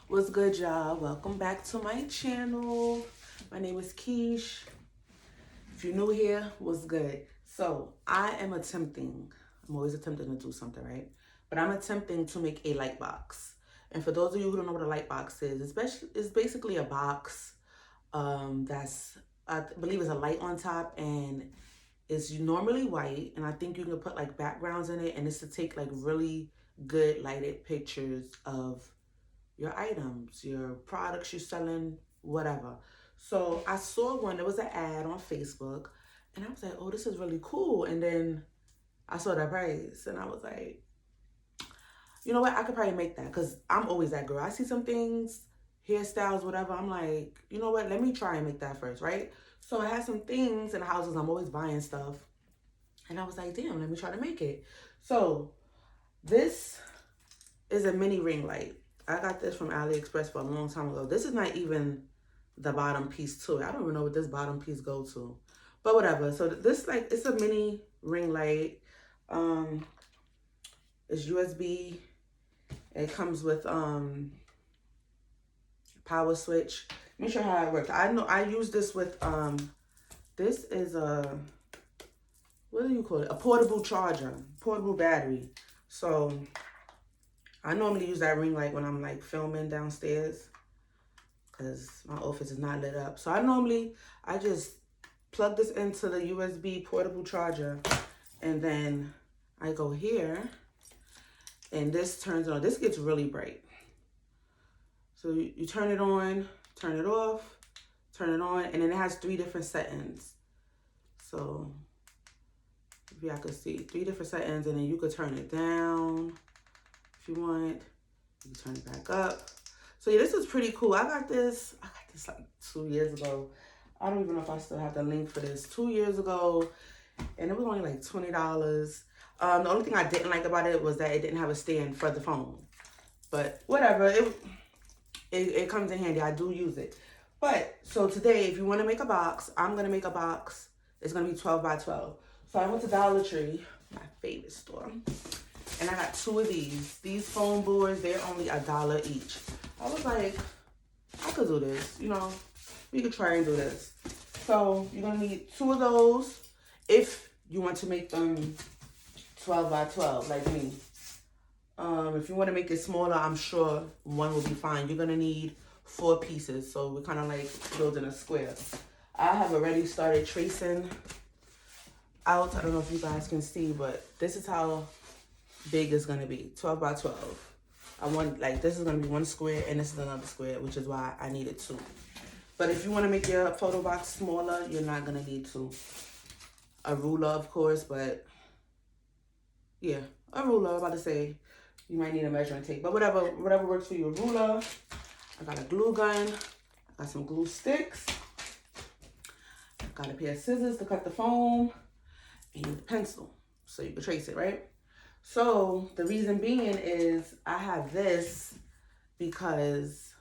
What's good, y'all? Welcome back to my channel. My name is KESH. If you're new here, what's good? So I'm always attempting to do something, right? But I'm attempting to make a light box. And for those of you who don't know what a light box is, it's basically a box that's, I believe is a light on top, and it's normally white. And I think you can put like backgrounds in it, and it's to take like really good lighted pictures of your items, your products you're selling, whatever. So I saw one, there was an ad on Facebook, and I was like, oh, this is really cool. And then I saw that price, and I was like, you know what, I could probably make that, because I'm always that girl. I see some things, hairstyles, whatever, I'm like, you know what, let me try and make that first, right? So I had some things in the houses, I'm always buying stuff, and I was like, damn, let me try to make it. So this is a mini ring light. I got this from AliExpress for a long time ago. This is not even the bottom piece to it. I don't even know what this bottom piece goes to, but whatever. So this, like, it's a mini ring light. It's USB. It comes with power switch. Let me show you how it works. I know I use this with this is a, what do you call it? A portable charger, portable battery. So I normally use that ring light when I'm like filming downstairs, because my office is not lit up. So I just plug this into the USB portable charger, and then I go here, and this turns on. This gets really bright. So you turn it on, turn it off, turn it on, and then it has 3 different settings. So if y'all could see, 3 different settings, and then you could turn it down if you want. You can turn it back up. So yeah, this is pretty cool. I got this like 2 years ago. I don't even know if I still have the link for this. 2 years ago, and it was only like $20. The only thing I didn't like about it was that it didn't have a stand for the phone. But whatever, it comes in handy. I do use it. But so today, if you want to make a box, I'm gonna make a box. It's gonna be 12 by 12. So I went to Dollar Tree, my favorite store, and I got 2 of these. These foam boards, they're only $1 each. I was like, I could do this, you know, we could try and do this. So you're gonna need 2 of those if you want to make them 12 by 12 like me. If you want to make it smaller, I'm sure 1 will be fine. You're gonna need 4 pieces, so we're kind of like building a square. I have already started tracing out. I don't know if you guys can see, but this is how big it's gonna be. 12 by 12. I want, like, this is gonna be 1 square, and this is another square, which is why I needed 2. But if you want to make your photo box smaller, you're not gonna need 2. A ruler, of course, but yeah, a ruler. I'm about to say you might need a measuring tape, but whatever works for you. A ruler. I got a glue gun. I got some glue sticks. I got a pair of scissors to cut the foam, and a pencil so you can trace it, right? So the reason being is I have this because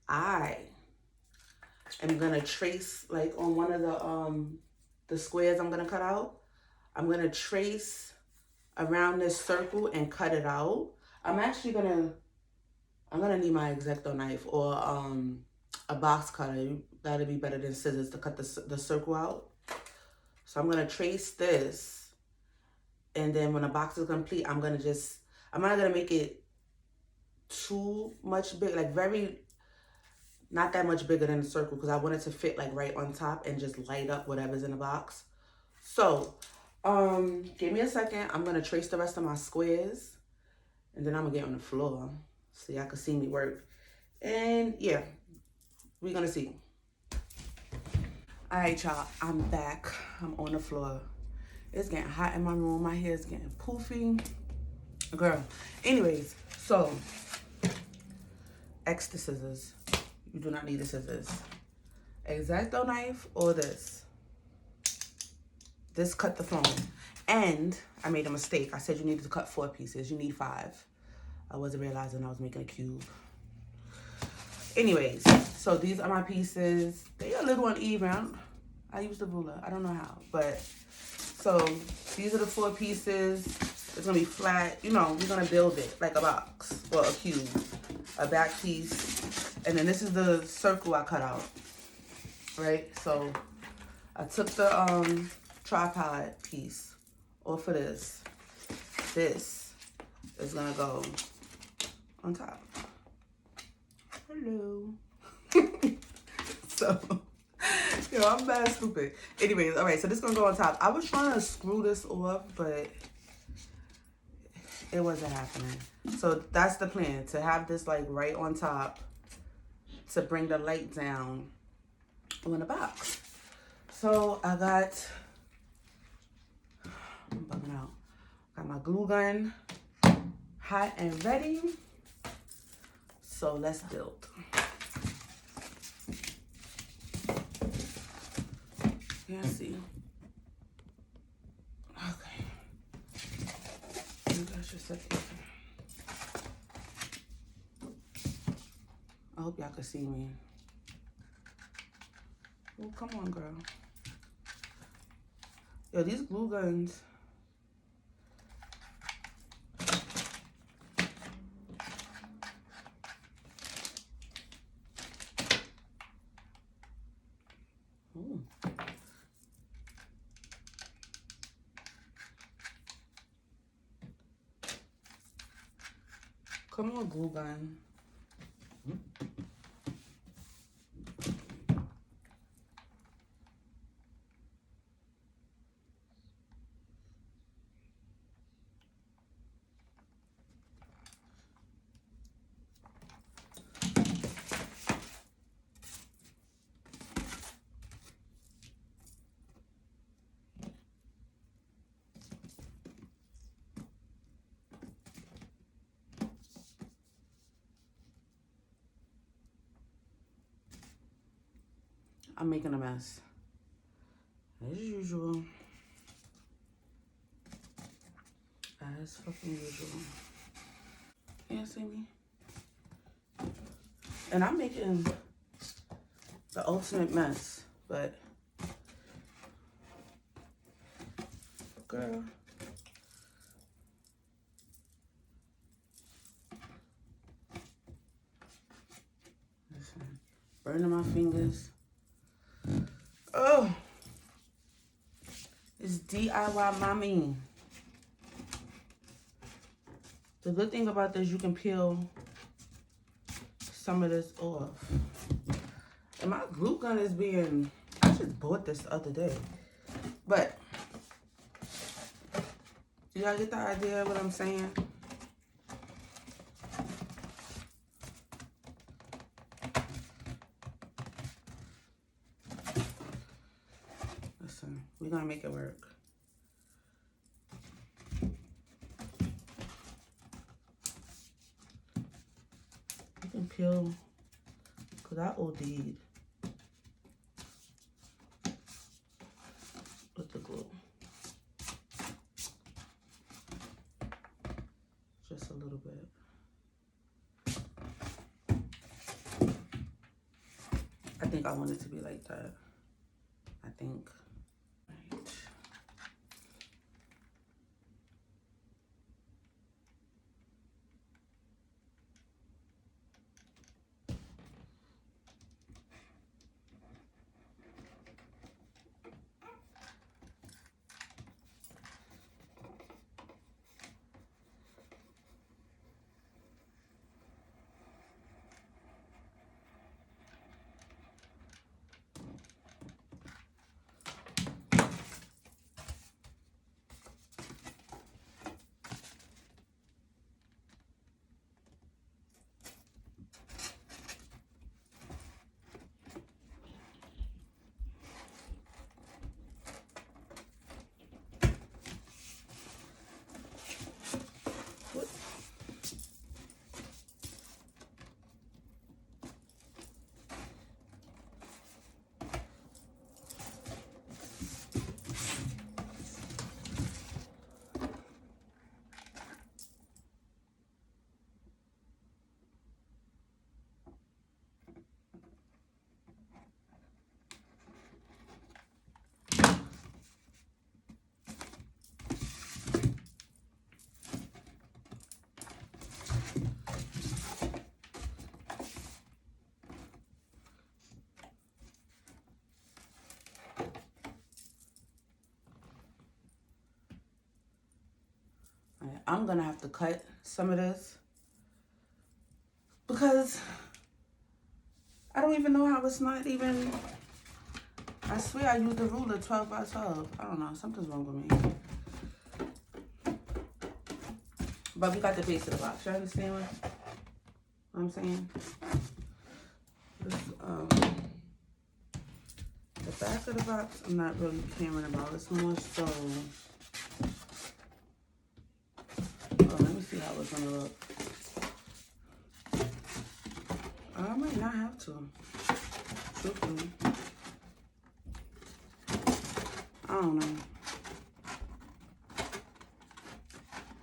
I am gonna trace, like, on one of the squares I'm gonna cut out. I'm gonna trace around this circle and cut it out. I'm gonna need my X-Acto knife or a box cutter. That'd be better than scissors to cut the circle out. So I'm gonna trace this, and then when the box is complete, I'm not gonna make it too much big, like not that much bigger than the circle, because I want it to fit like right on top and just light up whatever's in the box. So give me a second. I'm gonna trace the rest of my squares, and then I'm gonna get on the floor so y'all can see me work. And yeah, we're gonna see. All right, y'all, I'm back. I'm on the floor. It's getting hot in my room. My hair is getting poofy. Girl. Anyways, so X the scissors. You do not need the scissors. X-Acto knife or this. This cut the foam. And I made a mistake. I said you needed to cut 4 pieces. You need 5. I wasn't realizing I was making a cube. Anyways, so these are my pieces. They are a little uneven. I used the ruler. I don't know how, but so these are the 4 pieces. It's gonna be flat. You know, we're gonna build it like a box or a cube. a back piece, and then this is the circle I cut out, right? So I took the tripod piece off of this. This is gonna go on top. Hello. So, yo, I'm bad stupid. Anyways, all right, so this is gonna go on top. I was trying to screw this off, but it wasn't happening. So that's the plan, to have this like right on top to bring the light down on the box. So I got, I'm bugging out. Got my glue gun hot and ready. So let's build. Can't see. Okay. Maybe I should set it. I hope y'all can see me. Oh, come on, girl. Yo, these glue guns. Ooh. Come on, glue gun. I'm making a mess. As usual. As fucking usual. Can't see me. And I'm making the ultimate mess, but girl. Listen, burning my fingers. Oh, it's DIY mommy. The good thing about this, you can peel some of this off. And my glue gun is being, I just bought this the other day. But, y'all get the idea of what I'm saying? Listen, we're gonna make it work. You can peel, because I OD'd with the glue. Just a little bit. I think I want it to be like that. I think. Right. I'm gonna have to cut some of this because I don't even know how it's not even. I swear I used the ruler 12 by 12. I don't know, something's wrong with me. But we got the base of the box. You understand what I'm saying? This, the back of the box, I'm not really caring about. It's more so. Oh, let me see how it's gonna look. I might not have to. Truthfully. I don't know.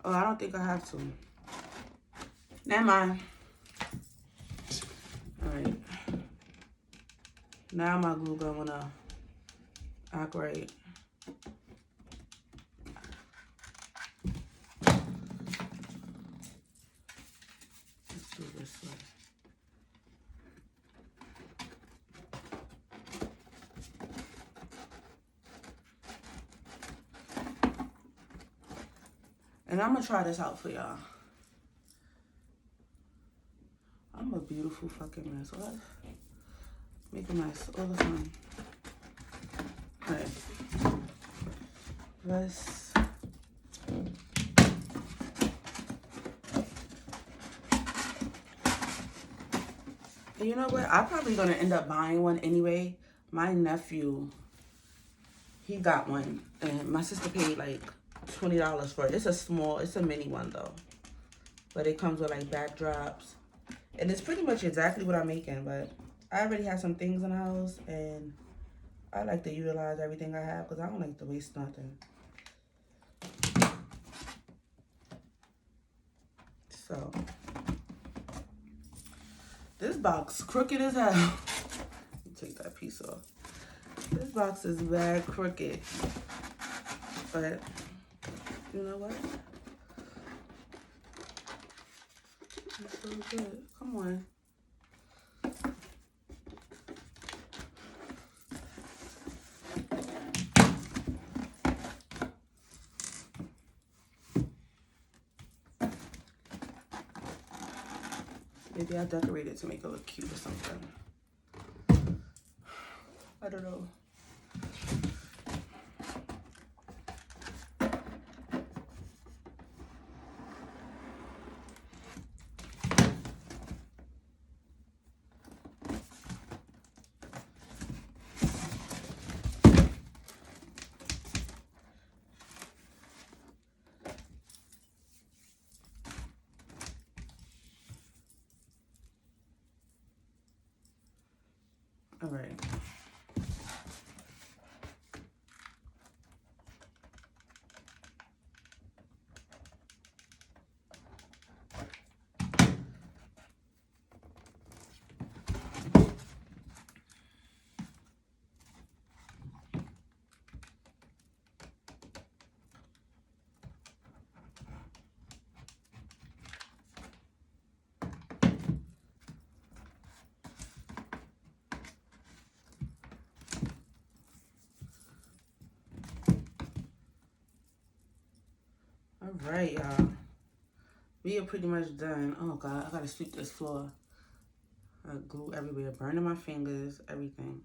Oh, I don't think I have to. Never mind. Alright. Now my glue gun wanna act right. Let's do this way. And I'm gonna try this out for y'all. I'm a beautiful fucking mess. What? Make a mess all the time. Alright. Let's. And you know what? I'm probably gonna end up buying one anyway. My nephew, he got one, and my sister paid like $20 for it. It's a small, it's a mini one though. But it comes with like backdrops. And it's pretty much exactly what I'm making, but I already have some things in the house and I like to utilize everything I have because I don't like to waste nothing. So, this box crooked as hell. Take that piece off. This box is bad crooked. But, you know what? It's so good. Come on. Maybe I decorate it to make it look cute or something. I don't know. All right. All right, y'all. We are pretty much done. Oh, God. I got to sweep this floor. I glue everywhere. Burning my fingers. Everything.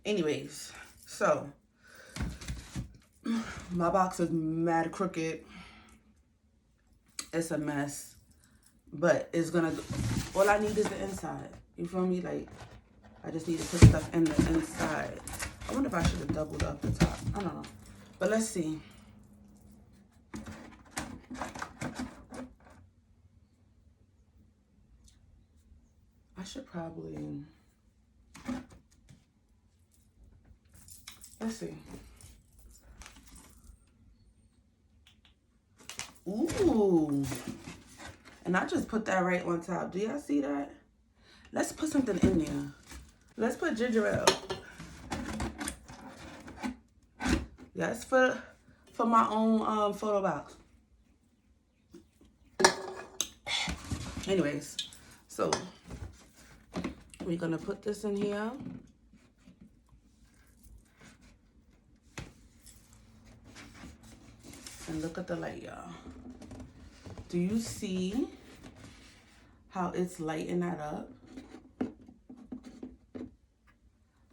Anyways. So. My box is mad crooked. It's a mess. But it's going to... All I need is the inside. You feel me? Like, I just need to put stuff in the inside. I wonder if I should have doubled up the top. I don't know. But let's see. I should probably, let's see. Ooh. And I just put that right on top. Do y'all see that? Let's put something in there. Let's put ginger ale. That's for my own photo box. Anyways, so we're gonna put this in here. And look at the light, y'all. Do you see how it's lighting that up?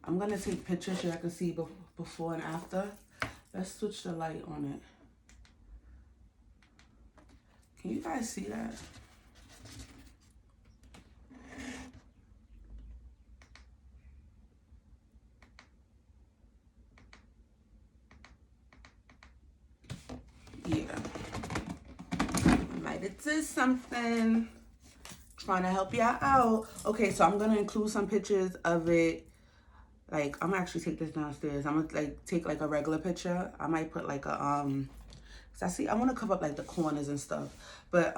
I'm gonna take pictures so I can see before and after. Let's switch the light on it. Can you guys see that? Yeah. Might have did something. Trying to help y'all out. Okay, so I'm gonna include some pictures of it. Like, I'm gonna actually take this downstairs. I'm gonna like take like a regular picture. I might put like a cause I want to cover up like the corners and stuff. But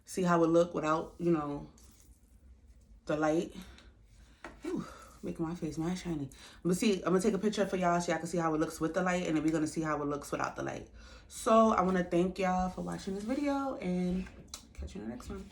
see how it look without, you know, the light. Ooh, making my face mad shiny. I'm gonna take a picture for y'all so y'all can see how it looks with the light, and then we're gonna see how it looks without the light. So I want to thank y'all for watching this video, and catch you in the next one.